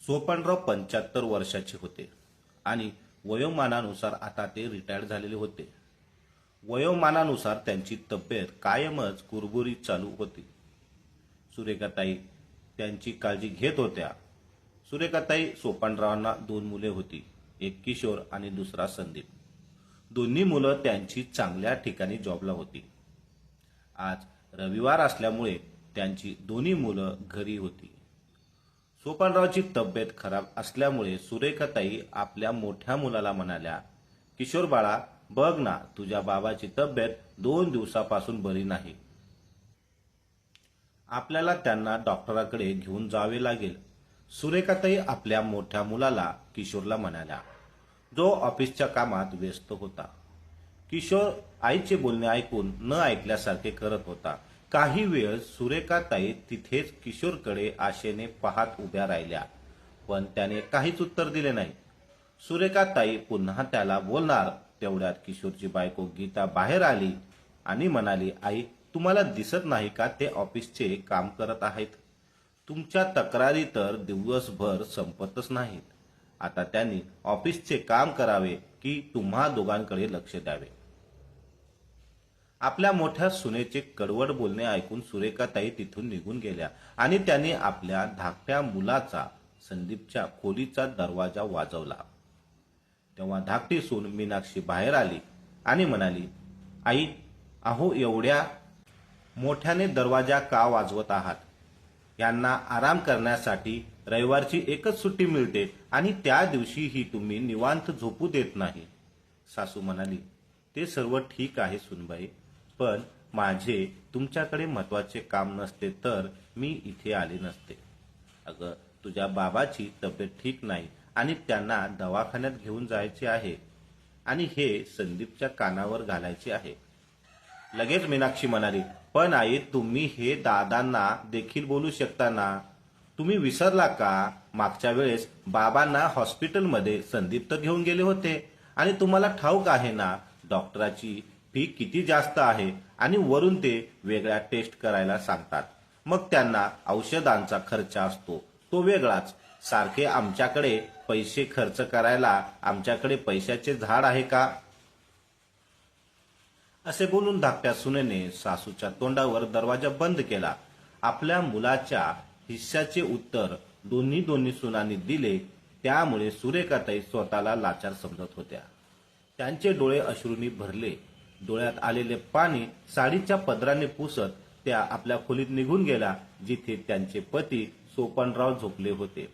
सोपानराव 75 वर्षाचे होते आणि वयोमानानुसार आता ते रिटायर्ड झालेले होते. वयोमानानुसार त्यांची तब्येत कायमच कुरबुरीत चालू होती. सुरेखाताई त्यांची काळजी घेत होत्या. सुरेखाताई सोपानरावांना 2 मुले होती, एक किशोर आणि दुसरा संदीप. दोन्ही मुलं त्यांची चांगल्या ठिकाणी जॉबला होती. आज रविवार असल्यामुळे त्यांची दोन्ही मुलं घरी होती. सोपानरावची तब्येत खराब असल्यामुळे सुरेखाताई आपल्या मोठ्या मुलाला म्हणाल्या, किशोर बाळा, बघ ना, तुझ्या बाबाची तब्येत 2 दिवसापासून बरी नाही. आपल्याला त्यांना डॉक्टराकडे घेऊन जावे लागेल. सुरेखाताई आपल्या मोठ्या मुलाला किशोरला म्हणाल्या, जो ऑफिसच्या कामात व्यस्त होता. किशोर आईचे बोलणे ऐकून न ऐकल्यासारखे करत होता. काही वेळ सुरेखाताई तिथेच किशोरकडे आशेने पाहत उभ्या राहिल्या, पण त्याने काहीच उत्तर दिले नाही. सुरेखाताई पुन्हा त्याला बोलणार तेवढ्यात किशोरची बायको गीता बाहेर आली आणि म्हणाली, आई, तुम्हाला दिसत नाही का ते ऑफिसचे काम करत आहेत? तुमच्या तक्रारी तर दिवसभर संपतच नाहीत. आता त्यांनी ऑफिसचे काम करावे की तुम्हा दोघांकडे लक्ष द्यावे? आपल्या मोठ्या सुनेचे कडवड बोलणे ऐकून सुरेखाताई तिथून निघून गेल्या आणि त्यांनी आपल्या धाकट्या मुलाचा संदीपच्या खोलीचा दरवाजा वाजवला. तेव्हा धाकटी सून मीनाक्षी बाहेर आली आणि म्हणाली, आई, अहो, एवढ्या मोठ्याने दरवाजा का वाजवत आहात? यांना आराम करण्यासाठी रविवारची एकच सुट्टी मिळते आणि त्या दिवशीही तुम्ही निवांत झोपू देत नाही. सासू म्हणाली, ते सर्व ठीक आहे सुनबाई, पण माझे तुमच्याकडे महत्वाचे काम नसते तर मी इथे आले नसते. अगं, तुझ्या बाबाची तब्येत ठीक नाही आणि त्यांना दवाखान्यात घेऊन जायचे आहे आणि हे संदीपच्या कानावर घालायचे आहे. लगेच मीनाक्षी म्हणाली, पण आई, तुम्ही हे दादांना देखील बोलू शकता ना. तुम्ही विसरला का? मागच्या वेळेस बाबांना हॉस्पिटलमध्ये संदीप तर घेऊन गेले होते आणि तुम्हाला ठाऊक आहे ना, डॉक्टराची फी किती जास्त आहे आणि वरून ते वेगळ्या टेस्ट करायला सांगतात. मग त्यांना औषधांचा खर्च असतो तो वेगळाच. सारखे आमच्याकडे पैसे खर्च करायला आमच्याकडे पैशाचे झाड आहे का? असे बोलून धाकट्या सुनेने सासूच्या तोंडावर दरवाजा बंद केला. आपल्या मुलाच्या हिस्साचे उत्तर दोन्ही सुनांनी दिले, त्यामुळे सुरेखाताई स्वतःला लाचार समजत होत्या. त्यांचे डोळे अश्रूंनी भरले. डोळ्यात आलेले पाणी साडीच्या पदराने पुसत त्या आपल्या खोलीत निघून गेल्या, जिथे त्यांचे पती सोपानराव झोपले होते.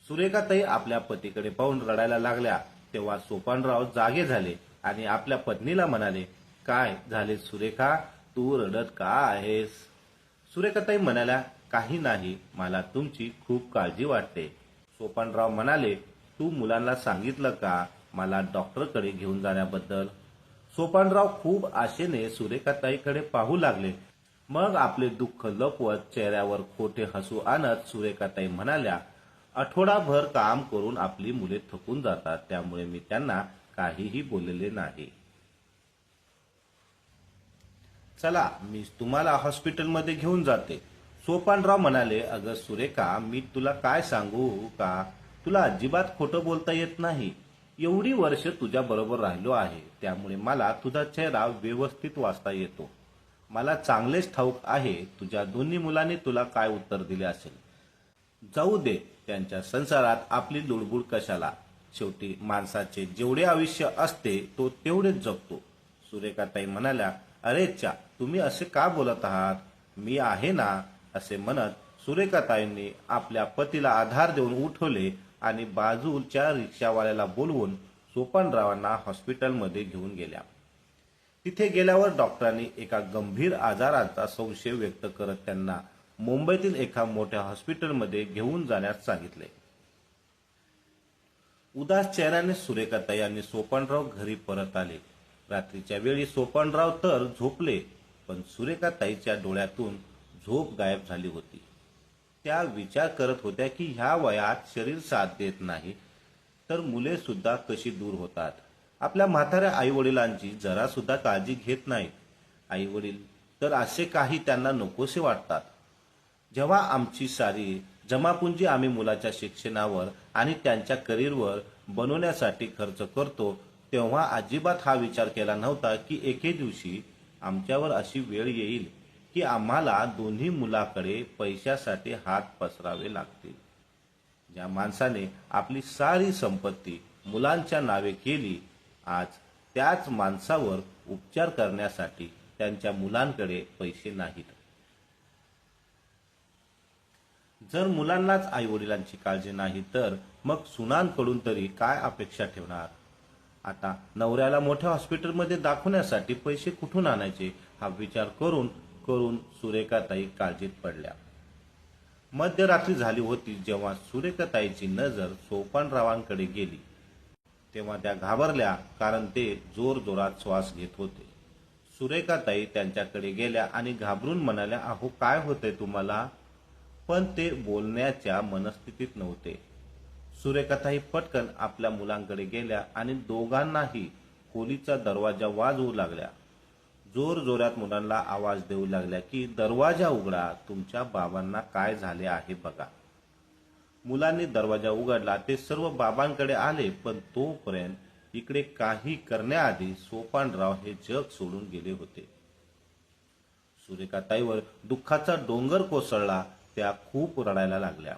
सुरेखाताई आपल्या पतीकडे पाहून रडायला लागल्या. तेव्हा सोपानराव जागे झाले आणि आपल्या पत्नीला म्हणाले, काय झाले सुरेखा, तू रडत का आहेस? सुरेखाताई म्हणाल्या, काही नाही, मला तुमची खूप काळजी वाटते. सोपानराव म्हणाले, तू मुलांना सांगितलं का मला डॉक्टरकडे घेऊन जाण्याबद्दल? सोपानराव खूप आशेने सुरेखाताईकडे पाहू लागले. मग आपले दुःख लपवत चेहऱ्यावर खोटे हसू आणत सुरेखाताई म्हणाल्या, आठवडाभर काम करून आपली मुले थकून जातात, त्यामुळे मी त्यांना काहीही बोललेले नाही. चला, मी तुम्हाला हॉस्पिटलमध्ये घेऊन जाते. सोपानराव म्हणाले, अगं सुरेखा, मी तुला काय सांगू का, तुला अजिबात खोटं बोलता येत नाही. एवढी वर्ष तुझ्या बरोबर राहिलो आहे, त्यामुळे मला तुझा चेहरा व्यवस्थित वाचता येतो. मला चांगलेच ठाऊक आहे तुझ्या दोन्ही मुलांनी तुला काय उत्तर दिले असेल. जाऊ दे, त्यांच्या संसारात आपली लुडबुड कशाला. शेवटी माणसाचे जेवढे आयुष्य असते तो तेवढेच जगतो. सुरेखाताई म्हणाल्या, अरे च्या, तुम्ही असे का बोलत आहात? मी आहे ना. असे म्हणत सुरेखाताईंनी आपल्या पतीला आधार देऊन उठवले आणि बाजूच्या रिक्षावाल्याला बोलवून सोपानरावांना हॉस्पिटलमध्ये घेऊन गेल्या. तिथे गेल्यावर डॉक्टरांनी एका गंभीर आजाराचा संशय व्यक्त करत त्यांना मुंबईतील एका मोठ्या हॉस्पिटलमध्ये घेऊन जाण्यास सांगितले. उदास चेहऱ्याने सुरेखाताई आणि सोपानराव घरी परत आले. रात्रीच्या वेळी सोपानराव तर झोपले, पण सुरेखाताईच्या डोळ्यातून झोप गायब झाली होती. त्या विचार करत होत्या की ह्या वयात शरीर साथ देत नाही तर मुले सुद्धा कशी दूर होतात. आपल्या म्हाताऱ्या आई वडिलांची जरा सुद्धा काळजी घेत नाहीत. आई वडील तर असे काही त्यांना नकोसे वाटतात. जेव्हा आमची सारी जमापुंजी आम्ही मुलाच्या शिक्षणावर आणि त्यांच्या करिअरवर बनवण्यासाठी खर्च करतो, तेव्हा अजिबात हा विचार केला नव्हता की एके दिवशी आमच्यावर अशी वेळ येईल की आम्हाला दोन्ही मुलाकडे पैशासाठी हात पसरावे लागतील. ज्या माणसाने आपली सारी संपत्ती मुलांच्या नावे केली, आज त्याच माणसावर उपचार करण्यासाठी त्यांच्या मुलांकडे पैसे नाहीत. जर मुलांनाच आई वडिलांची काळजी नाही तर मग सुनांकडून तरी काय अपेक्षा ठेवणार? आता नवऱ्याला मोठ्या हॉस्पिटलमध्ये दाखवण्यासाठी पैसे कुठून आणायचे हा विचार करून करून सुरेखाताई काळजीत पडल्या. मध्यरात्री झाली होती जेव्हा सुरेखाताईची नजर सोपानरावांकडे गेली. तेव्हा त्या घाबरल्या, कारण ते जोरजोरात श्वास घेत होते. सुरेखाताई त्यांच्याकडे गेल्या आणि घाबरून म्हणाल्या, अहो काय होतंय तुम्हाला? पण ते बोलण्याच्या मनस्थितीत नव्हते. सुरेखाताई पटकन आपल्या मुलांकडे गेल्या आणि दोघांनाही खोलीचा दरवाजा वाजवू लागल्या. जोरजोरात मुलांना आवाज देऊ लागल्या की दरवाजा उघडा, तुमच्या बाबांना काय झाले आहे बघा. मुलांनी दरवाजा उघडला. ते सर्व बाबांकडे आले, पण तोपर्यंत इकडे काही करण्याआधी सोपानराव हे जग सोडून गेले होते. सुरेखाताईवर दुःखाचा डोंगर कोसळला. त्या खूप रडायला लागल्या.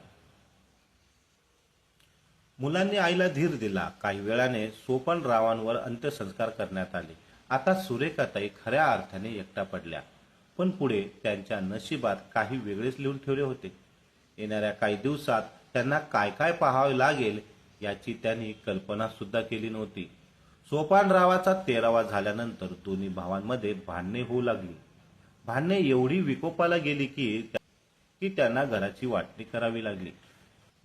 मुलांनी आईला धीर दिला. काही वेळाने सोपानरावांवर अंत्यसंस्कार करण्यात आले. आता सुरेखाताई खऱ्या अर्थाने एकटा पडल्या. पण पुढे त्यांच्या नशिबात काही वेगळेच लिहून ठेवले होते. येणाऱ्या काही दिवसात त्यांना काय काय पाहावे लागेल याची त्यांनी कल्पना सुद्धा केली नव्हती. सोपानरावाचा 13वा झाल्यानंतर दोन्ही भावांमध्ये भांडणे होऊ लागली. भांडणे एवढी विकोपाला गेली की त्यांना घराची वाटणी करावी लागली.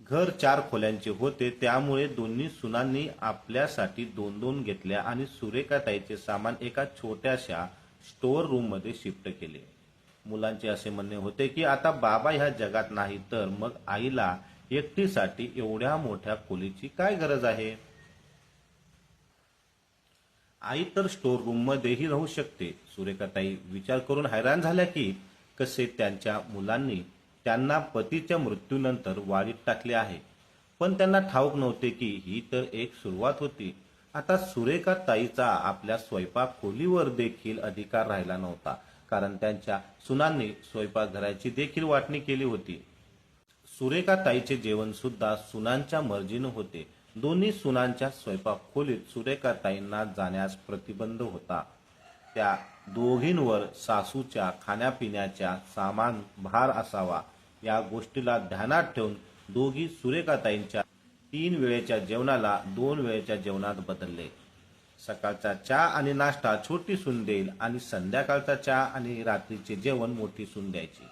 घर 4 खोल्यांचे होते, त्यामुळे दोन्ही सुनांनी आपल्यासाठी 2-2 घेतल्या आणि सुरेखाताईचे सामान एका छोट्याशा स्टोअर रूम मध्ये शिफ्ट केले. मुलांचे असे म्हणणे होते की आता बाबा ह्या जगात नाही तर मग आईला एकटीसाठी एवढ्या मोठ्या खोलीची काय गरज आहे? आई तर स्टोअर रूम मध्येही राहू शकते. सुरेखाताई विचार करून हैराण झाल्या की कसे त्यांच्या मुलांनी त्यांना पतीच्या मृत्यूनंतर वाळीत टाकले आहे. पण त्यांना ठाऊक नव्हते की ही तर एक सुरुवात होती. आता सुरेखाताईचा आपल्या स्वयंपाक खोलीवर देखील अधिकार राहिला नव्हता, कारण त्यांच्या सुनांनी स्वयंपाकघराची देखील वाटणी केली होती. सुरेखाताईचे जेवण सुद्धा सुनांच्या मर्जीने होते. दोन्ही सुनांच्या स्वयंपाक खोलीत सुरेखाताईंना जाण्यास प्रतिबंध होता. त्या दोघींवर सासूच्या खाण्यापिण्याच्या सामान भार असावा या गोष्टीला ध्यानात ठेवून दोघी सुरेखाताईंच्या 3 वेळेच्या जेवणाला 2 वेळेच्या जेवणात बदलले. सकाळचा चहा आणि नाश्ता छोटी सून देईल आणि संध्याकाळचा चहा आणि रात्रीचे जेवण मोठी सून द्यायची.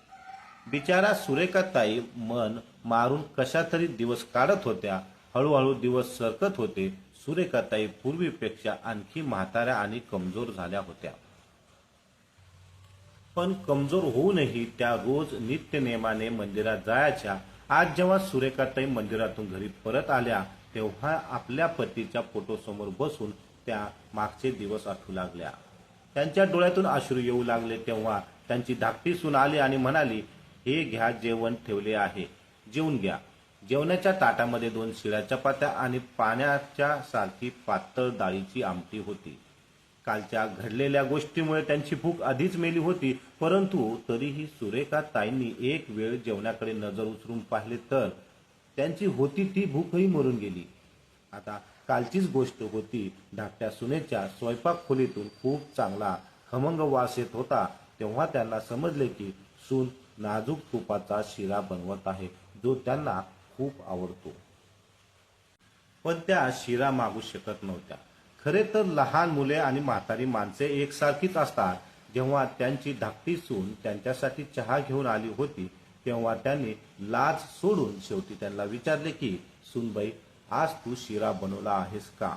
बिचारा सुरेखाताई मन मारून कशा तरी दिवस काढत होत्या. हळूहळू दिवस सरकत होते. सुरेखाताई पूर्वीपेक्षा आणखी म्हाताऱ्या आणि कमजोर झाल्या होत्या. पण कमजोर होऊनही त्या रोज नित्य नेमाने मंदिरात जायच्या. आज जेव्हा सुरेखाताई मंदिरातून घरी परत आल्या तेव्हा आपल्या पतीच्या फोटोसमोर बसून त्या मागचे दिवस आठवू लागल्या. त्यांच्या डोळ्यातून अश्रू येऊ लागले. तेव्हा त्यांची धाकटी सून आली आणि म्हणाली, हे घ्या, जेवण ठेवले आहे, जेवून घ्या. जेवणाच्या ताटामध्ये 2 शिळ्या चपात्या आणि पाण्याच्या सारखी पातळ डाळीची आमटी होती. कालच्या घडलेल्या गोष्टीमुळे त्यांची भूक आधीच मेली होती, परंतु तरीही सुरेखाताईंनी एक वेळ जेवणाकडे नजर उचलून पाहिले तर त्यांची होती ती भूकही मरून गेली. आता कालचीच गोष्ट होती. धाकट्या सुनेच्या स्वयंपाक खोलीतून खूप चांगला खमंग वास येत होता. तेव्हा त्यांना समजले की सून नाजूक तुपाचा शिरा बनवत आहे, जो त्यांना खूप आवडतो. पण त्या शिरा मागू शकत नव्हत्या. खरे तर लहान मुले आणि म्हातारी माणसे एकसारखीच असतात. जेव्हा त्यांची धाकटी सून त्यांच्यासाठी चहा घेऊन आली होती तेव्हा त्यांनी लाज सोडून शेवटी त्यांना विचारले की सूनबाई, आज तू शिरा बनवला आहेस का?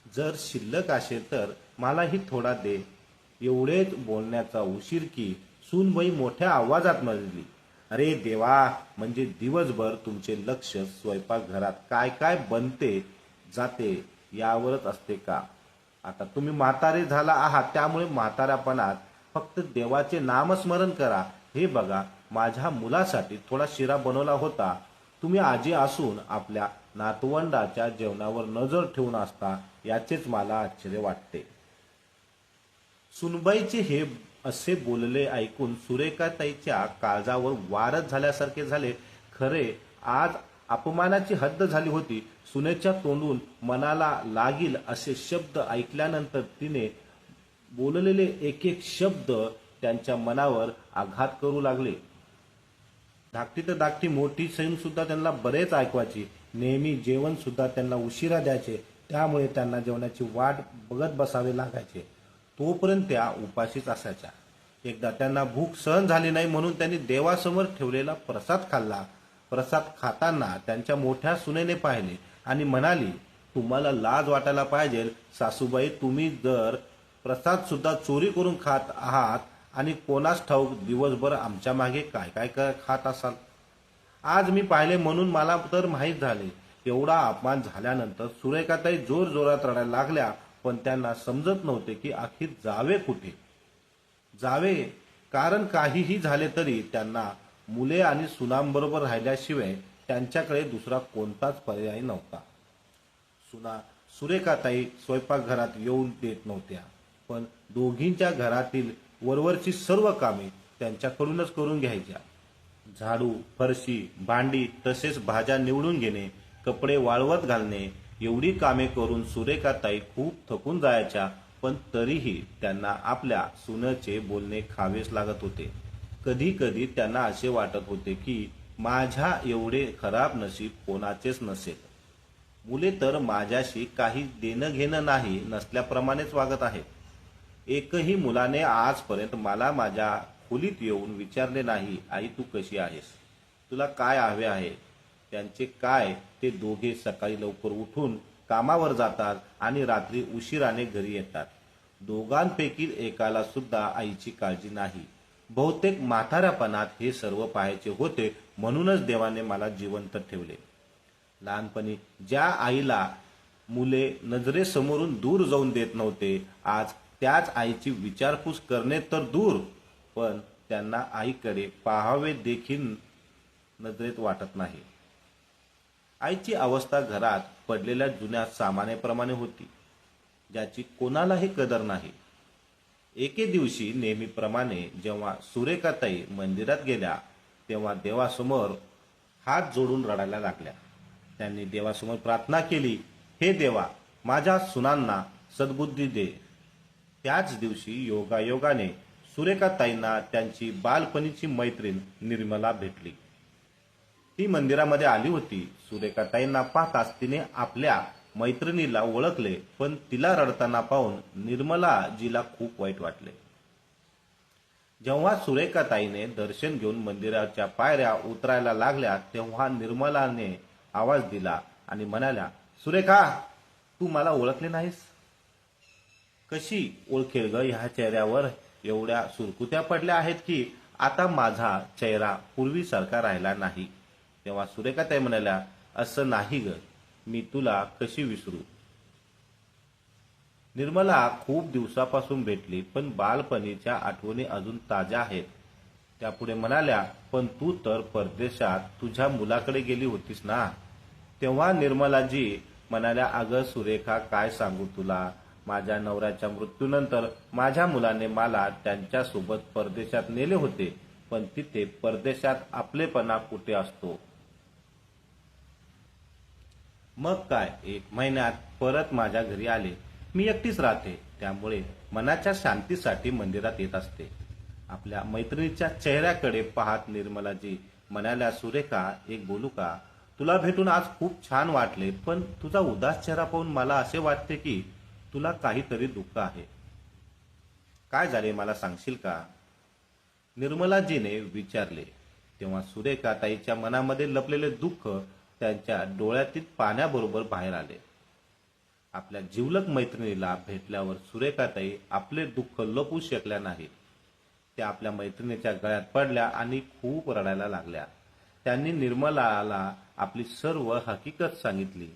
जर शिल्लक असेल तर मलाही थोडा दे. एवढेच बोलण्याचा उशीर की सूनबाई मोठ्या आवाजात म्हणली, अरे देवा, म्हणजे दिवसभर तुमचे लक्ष स्वयंपाकघरात काय काय बनते जाते यावरच असते का? आता तुम्ही म्हातारे झाला आहात, त्यामुळे म्हाताऱ्यापणात फक्त देवाचे नामस्मरण करा. हे बघा, माझ्या मुलासाठी थोडा शिरा बनवला होता, तुम्ही आजी असून आपल्या नातवंडाच्या जेवणावर नजर ठेवून असता याचेच मला आश्चर्य वाटते. सुनबाईचे हे असे बोलले ऐकून सुरेखाताईच्या काळजावर वारच झाल्यासारखे झाले. खरे आज अपमानाची हद्द झाली होती. सुनेच्या तोंडून मनाला लागील असे शब्द ऐकल्यानंतर तिने बोललेले एक एक शब्द त्यांच्या मनावर आघात करू लागले. धाकटी तर धाकटी मोठी सैन सुद्धा त्यांना बरेच ऐकवायची. नेहमी जेवण सुद्धा त्यांना उशिरा द्यायचे, त्यामुळे त्यांना जेवणाची वाट बघत बसावे लागायचे. तोपर्यंत त्या उपाशीच असायच्या. एकदा त्यांना भूक सहन झाली नाही म्हणून त्यांनी देवासमोर ठेवलेला प्रसाद खाल्ला. प्रसाद खाताना त्यांच्या मोठ्या सुनेने पाहिले आणि म्हणाली, तुम्हाला लाज वाटायला पाहिजे सासूबाई, तुम्ही जर प्रसाद सुद्धा चोरी करून खात आहात आणि कोणास ठाऊक दिवसभर आमच्या मागे काय काय खात असाल. आज मी पाहिले म्हणून मला तर माहीत झाले. एवढा अपमान झाल्यानंतर सुरेखाताई जोर जोरात रडायला लागल्या, पण त्यांना समजत नव्हते की अखेर जावे कुठे. जावे कारण काहीही झाले तरी त्यांना मुले आणि सुनांबरोबर राहिल्याशिवाय त्यांच्याकडे दुसरा कोणताच पर्याय नव्हता. सुना सुरेखाताई स्वयंपाकघरात येऊन देत नव्हत्या, पण दोघींच्या घरातील वरवरची सर्व कामे त्यांच्याकडूनच करून घ्यायच्या. झाडू, फरशी, भांडी तसेच भाज्या निवडून घेणे, कपडे वाळवत घालणे एवढी कामे करून सुरेखाताई खूप थकून जायच्या. पण तरीही त्यांना आपल्या सुनेचे बोलणे खावेच लागत होते. कधी कधी त्यांना असे वाटत होते की माझ्या एवढे खराब नशीब कोणाचेच नसेल. मुले तर माझ्याशी काही देणं घेणं नाही नसल्याप्रमाणेच वागत आहेत. एकही मुलाने आजपर्यंत मला माझ्या खोलीत येऊन विचारले नाही, आई तू कशी आहेस, तुला काय हवे आहे. त्यांचे काय ते दोघे सकाळी लवकर उठून कामावर जातात आणि रात्री उशिराने घरी येतात. दोघांपैकी एकाला सुद्धा आईची काळजी नाही. बहुतेक म्हाताऱ्यापणात हे सर्व पाहायचे होते, म्हणूनच देवाने मला जिवंत ठेवले. लहानपणी ज्या आईला मुले नजरेसमोरून दूर जाऊन देत नव्हते, आज त्याच आईची विचारपूस करणे तर दूर, पण त्यांना आईकडे पाहावे देखील नजरेत वाटत नाही. आईची अवस्था घरात पडलेल्या जुन्या सामानाप्रमाणे होती, ज्याची कोणालाही कदर नाही. एके दिवशी नेहमीप्रमाणे जेव्हा सुरेखाताई मंदिरात गेल्या, तेव्हा देवासमोर हात जोडून रडायला लागल्या. त्यांनी देवासमोर प्रार्थना केली, हे देवा, माझ्या सुनांना सद्बुद्धी दे. त्याच दिवशी योगायोगाने सुरेखाताईंना त्यांची बालपणीची मैत्रीण निर्मला भेटली. ती मंदिरामध्ये आली होती. सुरेखाताईंना पाहताच तिने आपल्या मैत्रिणीला ओळखले, पण तिला रडताना पाहून निर्मलाजीला खूप वाईट वाटले. जेव्हा सुरेखाताईने दर्शन घेऊन मंदिराच्या पायऱ्या उतरायला लागल्या, तेव्हा निर्मलाने आवाज दिला आणि म्हणाल्या, सुरेखा, तू मला ओळखले नाहीस. कशी ओळखेल ग, ह्या चेहऱ्यावर एवढ्या सुरकुत्या पडल्या आहेत की आता माझा चेहरा पूर्वीसारखा राहिला नाही. तेव्हा सुरेखाताई म्हणाल्या, असं नाही ग, मी तुला कशी विसरू. निर्मला खूप दिवसापासून भेटली, पण बालपणीच्या आठवणी अजून ताज्या आहेत. त्यापुढे म्हणाल्या, पण तू तर परदेशात तुझ्या मुलाकडे गेली होतीस ना. तेव्हा निर्मलाजी म्हणाल्या, अगं सुरेखा, काय सांगू तुला, माझ्या नवऱ्याच्या मृत्यूनंतर माझ्या मुलाने मला त्यांच्यासोबत परदेशात नेले होते, पण तिथे परदेशात आपलेपणा कुठे असतो. मग काय, 1 महिन्यात परत माझ्या घरी आले. मी एकटीच राहते, त्यामुळे मनाच्या शांतीसाठी मंदिरात येत असते. आपल्या मैत्रिणीच्या चेहऱ्याकडे पाहत निर्मलाजी म्हणाल्या, सुरेखा, एक बोलू का, तुला भेटून आज खूप छान वाटले, पण तुझा उदास चेहरा पाहून मला असे वाटते की तुला काहीतरी दुःख आहे. काय झाले मला सांगशील का. निर्मलाजीने विचारले. तेव्हा सुरेखाताईच्या मनामध्ये लपलेले दुःख त्यांच्या डोळ्यातील पाण्याबरोबर बाहेर आले. आपल्या जिवलग मैत्रिणीला भेटल्यावर सुरेखाताई आपले दुःख लपवू शकल्या नाहीत. त्या आपल्या मैत्रिणीच्या गळ्यात पडल्या आणि खूप रडायला लागल्या. त्यांनी निर्मलाला आपली सर्व हकीकत सांगितली.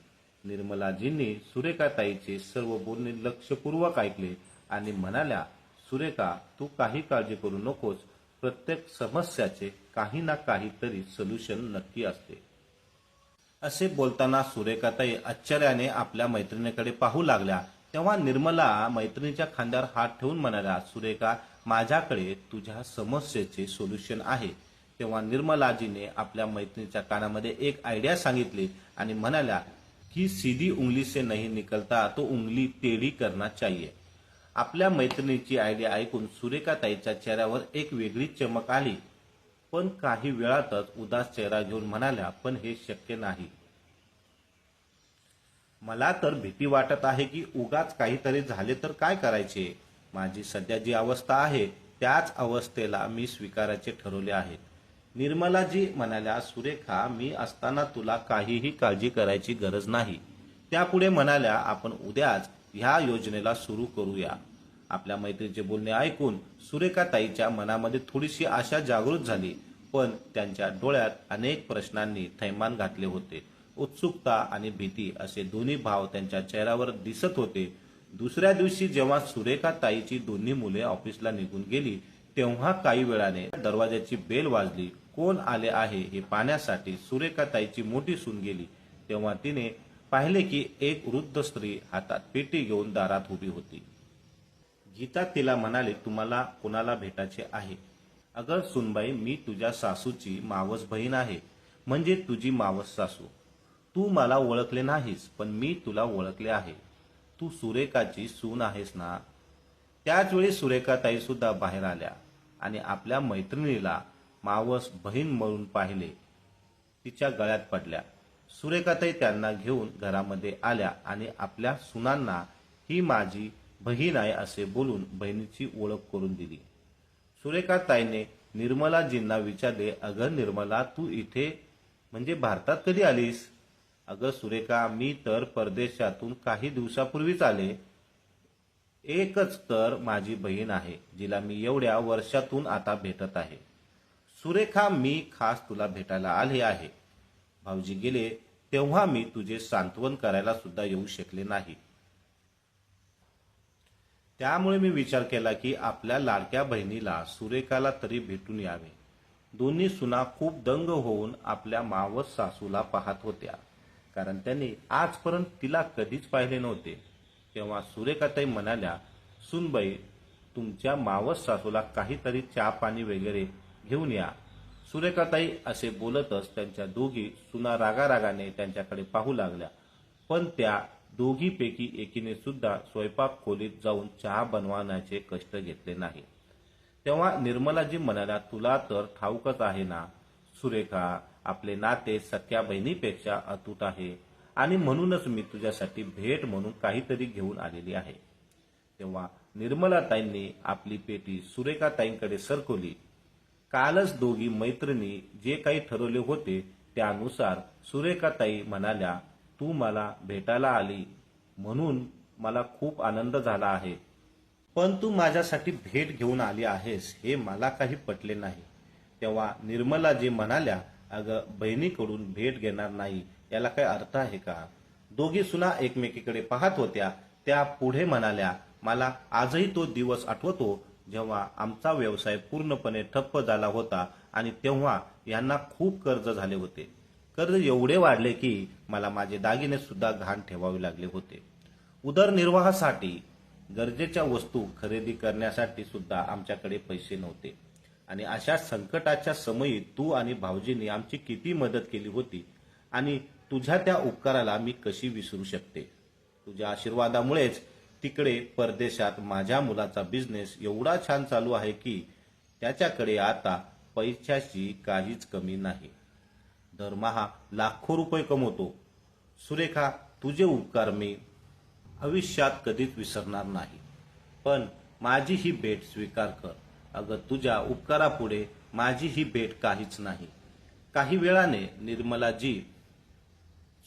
निर्मलाजींनी सुरेखाताईचे सर्व बोलणे लक्षपूर्वक ऐकले आणि म्हणाल्या, सुरेखा, तू काही काळजी करू नकोस, प्रत्येक समस्याचे काही ना काहीतरी सोल्युशन नक्की असते. असे बोलताना सुरेखाताई आश्चर्याने आपल्या मैत्रिणीकडे पाहू लागल्या. तेव्हा निर्मला मैत्रिणीच्या खांद्यावर हात ठेवून म्हणाल्या, सुरेखा, माझ्याकडे तुझ्या समस्येचे सोल्युशन आहे. तेव्हा निर्मलाजीने आपल्या मैत्रिणीच्या कानामध्ये एक आयडिया सांगितली आणि म्हणाल्या की सीधी उंगली से नहीं निकलता तो उंगली टेढ़ी करना चाहिए. आपल्या मैत्रिणीची आयडिया ऐकून सुरेखाताईच्या चेहऱ्यावर एक वेगळी चमक आली. पण काही वेळातच उदास चेहरा घेऊन म्हणाल्या, पण हे शक्य नाही. मला तर भीती वाटत आहे की उगाच काहीतरी झाले तर काय करायचे. माझी सध्या जी अवस्था आहे त्याच अवस्थेला मी स्वीकारायचे ठरवले आहे. निर्मलाजी म्हणाल्या, सुरेखा, मी असताना तुला काहीही काळजी करायची गरज नाही. त्यापुढे म्हणाल्या, आपण उद्याच ह्या योजनेला सुरू करूया. आपल्या मैत्रीचे बोलणे ऐकून सुरेखाताईच्या मनामध्ये थोडीशी आशा जागृत झाली, पण त्यांच्या डोळ्यात अनेक प्रश्नांनी थैमान घातले होते. उत्सुकता आणि भीती असे दोन्ही भाव त्यांच्या चेहऱ्यावर दिसत होते. दुसऱ्या दिवशी जेव्हा सुरेखाताईची दोन्ही मुले ऑफिसला निघून गेली, तेव्हा काही वेळाने दरवाजाची बेल वाजली. कोण आले आहे हे पाहण्यासाठी सुरेखाताईची मोठी सून गेली. तेव्हा तिने पाहिले की एक वृद्ध स्त्री हातात पेटी घेऊन दारात उभी होती. गीता तिला म्हणाली, तुम्हाला कोणाला भेटायचे आहे? अगं सुनबाई, मी तुझ्या सासूची मावस बहीण आहे, म्हणजे तुझी मावस सासू. तू मला ओळखले नाहीस, पण मी तुला ओळखले आहे. तू सुरेखाची सून आहेस ना? त्याचवेळी सुरेखाताई सुद्धा बाहेर आल्या आणि आपल्या मैत्रिणीला मावस बहीण म्हणून पाहिले. तिच्या गळ्यात पडल्या. सुरेखाताई त्यांना घेऊन घरामध्ये आल्या आणि आपल्या सुनांना ही माझी बहीण आहे असे बोलून बहिणीची ओळख करून दिली. सुरेखाताईने निर्मलाजींना विचारले, अगं निर्मला, तू इथे म्हणजे भारतात कधी आलीस? अगं सुरेखा, मी तर परदेशातून काही दिवसापूर्वीच आले. एकच तर माझी बहीण आहे, जिला मी एवढ्या वर्षातून आता भेटत आहे. सुरेखा, मी खास तुला भेटायला आले आहे. भाऊजी गेले तेव्हा मी तुझे सांत्वन करायला सुद्धा येऊ शकले नाही. त्यामुळे मी विचार केला की आपल्या लाडक्या बहिणीला सुरेखाला तरी भेटून यावे. दोन्ही सुना खूप दंग होऊन आपल्या मावस सासूला पाहत होत्या, कारण त्यांनी आजपर्यंत तिला कधीच पाहिले नव्हते. तेव्हा सुरेखाताई म्हणाल्या, सुनबाई, तुमच्या मावस सासूला काहीतरी चहा पाणी वगैरे घेऊन या. सुरेखाताई असे बोलतच त्यांच्या दोघी सुना रागारागाने त्यांच्याकडे पाहू लागल्या. पण त्या दोघीपैकी एकीने सुद्धा स्वयंपाक खोलीत जाऊन चहा बनवण्याचे कष्ट घेतले नाही. तेव्हा निर्मलाजी म्हणाल्या, तुला तर ठाऊकच आहे ना सुरेखा, आपले नाते सख्या बहिणीपेक्षा अतूट आहे आणि म्हणूनच मी तुझ्यासाठी भेट म्हणून काहीतरी घेऊन आलेली आहे. तेव्हा निर्मलाताईंनी आपली पेटी सुरेखाताईंकडे सरकवली. कालच दोघी मैत्रिणी जे काही ठरवले होते त्यानुसार सुरेखाताई म्हणाल्या, तू मला भेटायला आली म्हणून मला खूप आनंद झाला आहे, पण तू माझ्यासाठी भेट घेऊन आली आहेस हे मला काही पटले नाही. तेव्हा निर्मलाजी म्हणाल्या, अगं बहिणीकडून भेट घेणार नाही याला काही अर्थ आहे का? दोघी सुना एकमेकीकडे पाहत होत्या. त्या पुढे म्हणाल्या, मला आजही तो दिवस आठवतो जेव्हा आमचा व्यवसाय पूर्णपणे ठप्प झाला होता आणि तेव्हा यांना खूप कर्ज झाले होते. कर्ज एवढे वाढले की मला माझे दागिने सुद्धा घाण ठेवावे लागले होते. उदरनिर्वाहासाठी गरजेच्या वस्तू खरेदी करण्यासाठी सुद्धा आमच्याकडे पैसे नव्हते आणि अशा संकटाच्या समयी तू आणि भाऊजींनी आमची किती मदत केली होती आणि तुझ्या त्या उपकाराला मी कशी विसरू शकते. तुझ्या आशीर्वादामुळेच तिकडे परदेशात माझ्या मुलाचा बिझनेस एवढा छान चालू आहे की त्याच्याकडे आता पैशाची काहीच कमी नाही. दरमहा लाखो रुपये कमवतो. सुरेखा, तुझे उपकार मी आयुष्यात कधीच विसरणार नाही, पण माझी ही भेट स्वीकार कर. अगं तुझ्या उपकारापुढे माझी ही भेट काहीच नाही. काही वेळाने निर्मलाजी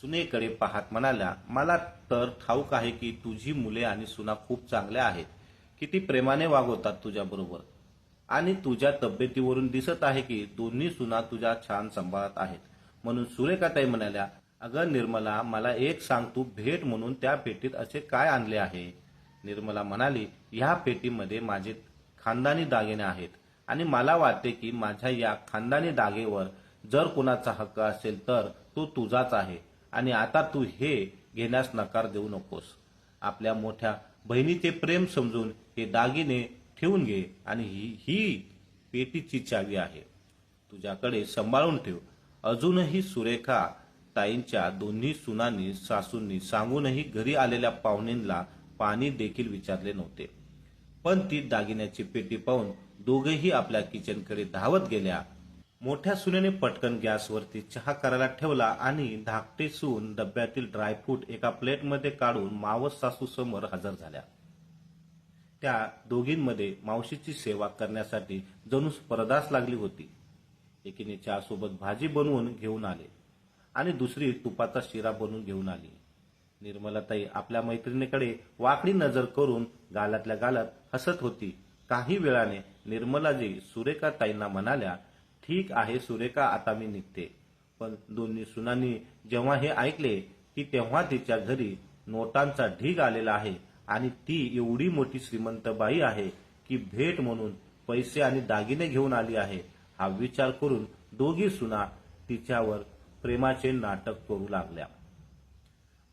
सुनेकडे पाहत म्हणाल्या, मला तर ठाऊक आहे की तुझी मुले आणि सुना खूप चांगल्या आहेत, किती प्रेमाने वागवतात तुझ्याबरोबर आणि तुझ्या तब्येतीवरून दिसत आहे की दोन्ही सुना तुझ्या छान सांभाळत आहेत. म्हणून सुरेखाताई म्हणाल्या, अगं निर्मला, मला एक सांग, तू भेट म्हणून त्या पेटीत असे काय आणले आहे? निर्मला म्हणाली, ह्या पेटीमध्ये माझे खानदानी दागिने आहेत आणि मला वाटते की माझ्या या खानदानी दागेवर जर कोणाचा हक्क असेल तर तो तुझाच आहे. आणि आता तू हे घेण्यास नकार देऊ नकोस. आपल्या मोठ्या बहिणीचे प्रेम समजून हे दागिने ठेवून घे आणि ही पेटीची चावी आहे. तुझ्याकडे सांभाळून ठेव. अजूनही सुरेखा ताईंच्या दोन्ही सुनांनी सासूंनी सांगूनही घरी आलेल्या पाहुण्यांना पाणी देखील विचारले नव्हते. पण ती दागिन्याची पेटी पाहून दोघेही आपल्या किचनकडे धावत गेल्या. मोठ्या सुनेने पटकन गॅसवरती चहा करायला ठेवला आणि धाकटे सून डब्यातील ड्रायफ्रूट एका प्लेटमध्ये काढून मावस सासू समोर हजर झाल्या. त्या दोघींमध्ये मावशीची सेवा करण्यासाठी जणू स्पर्धाच लागली होती. एकीने चहासोबत भाजी बनवून घेऊन आले आणि दुसरी तुपाचा शिरा बनवून घेऊन आली. निर्मलाताई आपल्या मैत्रिणीकडे वाकडी नजर करून गालातल्या गालात हसत होती. काही वेळाने निर्मलाजी सुरेखाताईंना म्हणाल्या, ठीक आहे सुरेखा, आता मी निघते. पण दोन्ही सुनांनी जेव्हा हे ऐकले की तेव्हा तिच्या घरी नोटांचा ढीग आलेला आहे आणि ती एवढी मोठी श्रीमंत बाई आहे की भेट म्हणून पैसे आणि दागिने घेऊन आली आहे, हा विचार करून दोघी सुना तिच्यावर प्रेमाचे नाटक करू लागल्या.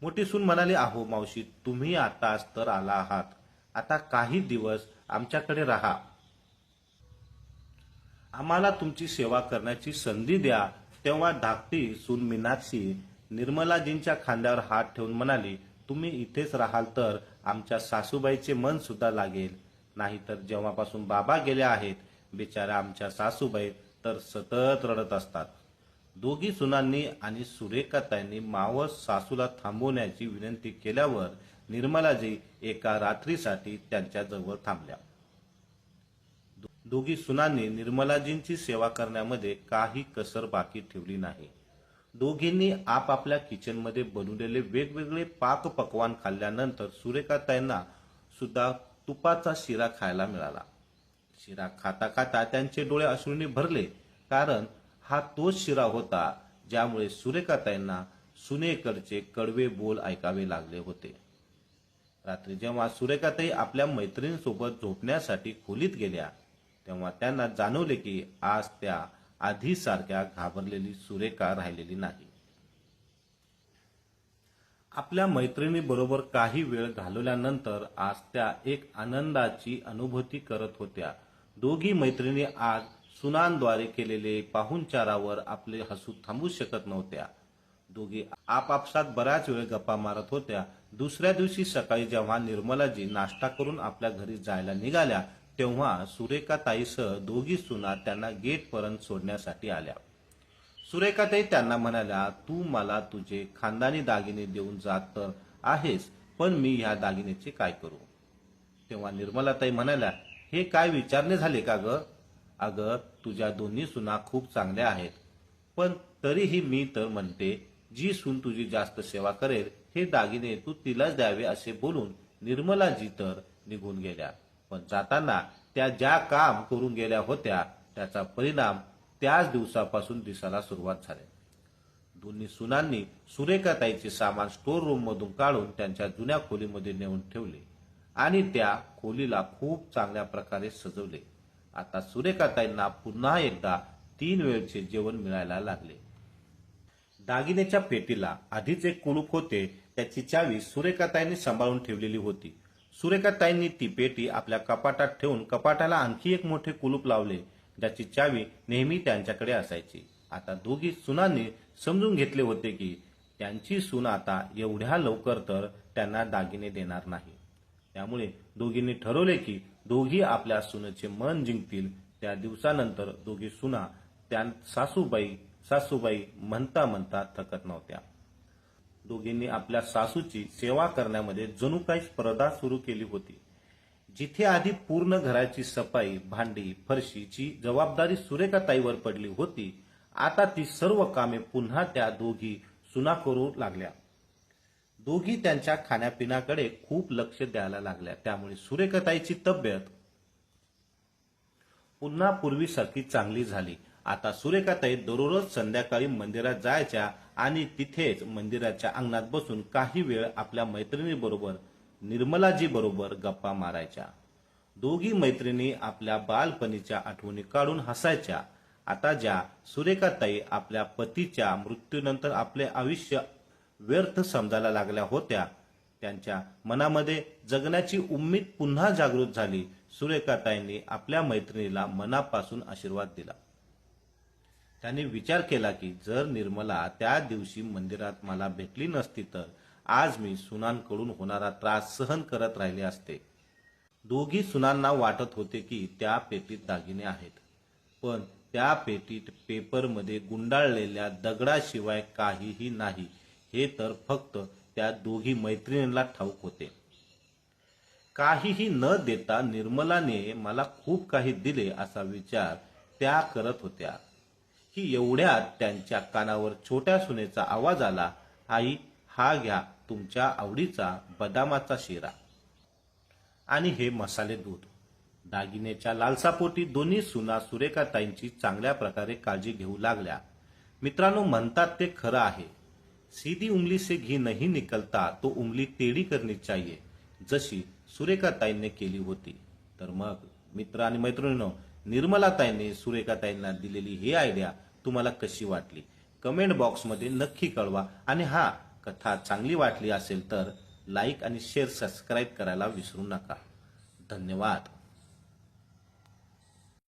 मोठी सून म्हणाली, अहो मावशी, तुम्ही आताच तर आला आहात, आता काही दिवस आमच्याकडे राहा, आम्हाला तुमची सेवा करण्याची संधी द्या. तेव्हा धाकटी सून मीनाक्षी निर्मलाजींच्या खांद्यावर हात ठेवून म्हणाली, तुम्ही इथेच राहाल तर आमच्या सासूबाईचे मन सुद्धा लागेल. नाहीतर जेव्हापासून बाबा गेले आहेत, बिचारा आमच्या सासूबाई तर सतत रडत असतात. दोघी सुनांनी आणि सुरेखाताईंनी मावस सासूला थांबवण्याची विनंती केल्यावर निर्मलाजी एका रात्रीसाठी त्यांच्याजवळ थांबल्या. दोघी सुनांनी निर्मलाजींची सेवा करण्यामध्ये काही कसर बाकी ठेवली नाही. दोघींनी आपापल्या किचनमध्ये बनवलेले वेगवेगळे पाक पक्वान खाल्ल्यानंतर सुरेखाताईंना सुद्धा तुपाचा शिरा खायला मिळाला. शिरा खाता खाता त्यांचे डोळे अश्रूंनी भरले, कारण हा तोच शिरा होता ज्यामुळे सुरेखाताईंना सुनेकडचे कडवे बोल ऐकावे लागले होते. रात्री जेव्हा सुरेखाताई आपल्या मैत्रिणींसोबत झोपण्यासाठी खोलीत गेल्या तेव्हा त्यांना जाणवले की आज त्या आधीसारख्या घाबरलेली सुरेखा राहिलेली नाही. आपल्या मैत्रिणीबरोबर काही वेळ घालवल्यानंतर आज त्या एक आनंदाची अनुभूती करत होत्या. दोघी मैत्रिणी आज सुनांद्वारे केलेले पाहुणचारावर आपले हसू थांबू शकत नव्हत्या. दोघी आपापसात बऱ्याच वेळ गप्पा मारत होत्या. दुसऱ्या दिवशी सकाळी जेव्हा निर्मलाजी नाश्ता करून आपल्या घरी जायला निघाल्या तेव्हा सुरेखाताईसह दोघी सुना त्यांना गेटपर्यंत सोडण्यासाठी आल्या. सुरेखाताई त्यांना म्हणाल्या, तू मला तुझे खानदानी दागिने देऊन जात तर आहेस, पण मी ह्या दागिन्याचे काय करू? तेव्हा निर्मलाताई म्हणाल्या, हे काय विचारणे झाले का ग? अगं, तुझ्या दोन्ही सुना खूप चांगल्या आहेत, पण तरीही मी तर म्हणते, जी सून तुझी जास्त सेवा करेल हे दागिने तू तिलाच द्यावे, असे बोलून निर्मलाजी तर निघून गेल्या. पण जाताना त्या ज्या काम करून गेल्या होत्या त्याचा परिणाम त्याच दिवसापासून दिसायला सुरुवात झाली. दोन्ही सुनांनी सुरेखाताईचे सामान स्टोर रूम मधून काढून त्यांच्या जुन्या खोलीमध्ये नेऊन ठेवले आणि त्या खोलीला खूप चांगल्या प्रकारे सजवले. आता सुरेखाताईंना पुन्हा एकदा 3 वेळचे जेवण मिळायला लागले. दागिन्याच्या पेटीला आधीच एक कुलूप होते, त्याची चावी सुरेखाताईंनी सांभाळून ठेवलेली होती. सुरेखाताईंनी ती पेटी आपल्या कपाटात ठेवून कपाटाला आणखी एक मोठे कुलूप लावले, ज्याची चावी नेहमी त्यांच्याकडे असायची. आता दोघी सुनांनी समजून घेतले होते की त्यांची सून आता एवढ्या लवकर तर त्यांना दागिने देणार नाही. त्यामुळे दोघींनी ठरवले की दोघी आपल्या सुनेचे मन जिंकतील. त्या दिवसानंतर दोघी सुना त्या सासूबाई म्हणता म्हणता थकत नव्हत्या. दोघींनी आपल्या सासूची सेवा करण्यामध्ये जणू काही स्पर्धा सुरू केली होती. जिथे आधी पूर्ण घराची सफाई, भांडी, फरशीची जबाबदारी सुरेखाताईवर पडली होती, आता ती सर्व कामे पुन्हा त्या दोघी सुना करू लागल्या. दोघी त्यांच्या खाण्यापिण्याकडे खूप लक्ष द्यायला लागल्या. त्यामुळे सुरेखाताईची तब्येत पुन्हा पूर्वीसारखी चांगली झाली. आता सुरेखाताई दररोज संध्याकाळी मंदिरात जायच्या आणि तिथेच मंदिराच्या अंगणात बसून काही वेळ आपल्या मैत्रिणीबरोबर निर्मलाजी बरोबर गप्पा मारायच्या. दोघी मैत्रिणी आपल्या बालपणीच्या आठवणी काढून हसायच्या. आता ज्या सुरेखाताई आपल्या पतीच्या मृत्यूनंतर आपले आयुष्य व्यर्थ समजायला लागल्या होत्या. त्यांच्या मनामध्ये जगण्याची उम्मीद पुन्हा जागृत झाली. सुरेखाताईंनी आपल्या मैत्रिणीला मनापासून आशीर्वाद दिला. त्यांनी विचार केला की जर निर्मला त्या दिवशी मंदिरात मला भेटली नसती तर आज मी सुनांकडून होणारा त्रास सहन करत राहिले असते. दोघी सुनांना वाटत होते की त्या पेटीत दागिने आहेत, पण त्या पेटीत पेपरमध्ये गुंडाळलेल्या दगडाशिवाय काहीही नाही हे तर फक्त त्या दोघी मैत्रिणींना ठाऊक होते. काहीही न देता निर्मलाने मला खूप काही दिले असा विचार त्या करत होत्या की एवढ्यात त्यांच्या कानावर छोट्या सुनेचा आवाज आला, आई, हा घ्या तुमच्या आवडीचा बदामाचा शिरा आणि हे मसाले दूध. दागिनेच्या लालसापोटी दोन्ही सुना सुरेखाताईंची चांगल्या प्रकारे काळजी घेऊ लागल्या. मित्रांनो, म्हणतात ते खरं आहे, सीधी उंगली से घी नहीं निकलता तो उंगली टेढ़ी करनी चाहिए, जशी सुरेखाताईंनी केली होती. तर मग मित्र आणि मैत्रिणींनो, निर्मलाताईंनी सुरेखाताईंना दिलेली ही आयडिया तुम्हाला कशी वाटली कमेंट बॉक्समध्ये नक्की कळवा. आणि कथा चांगली वाटली असेल तर लाईक आणि शेअर सबस्क्राईब करायला विसरू नका. धन्यवाद.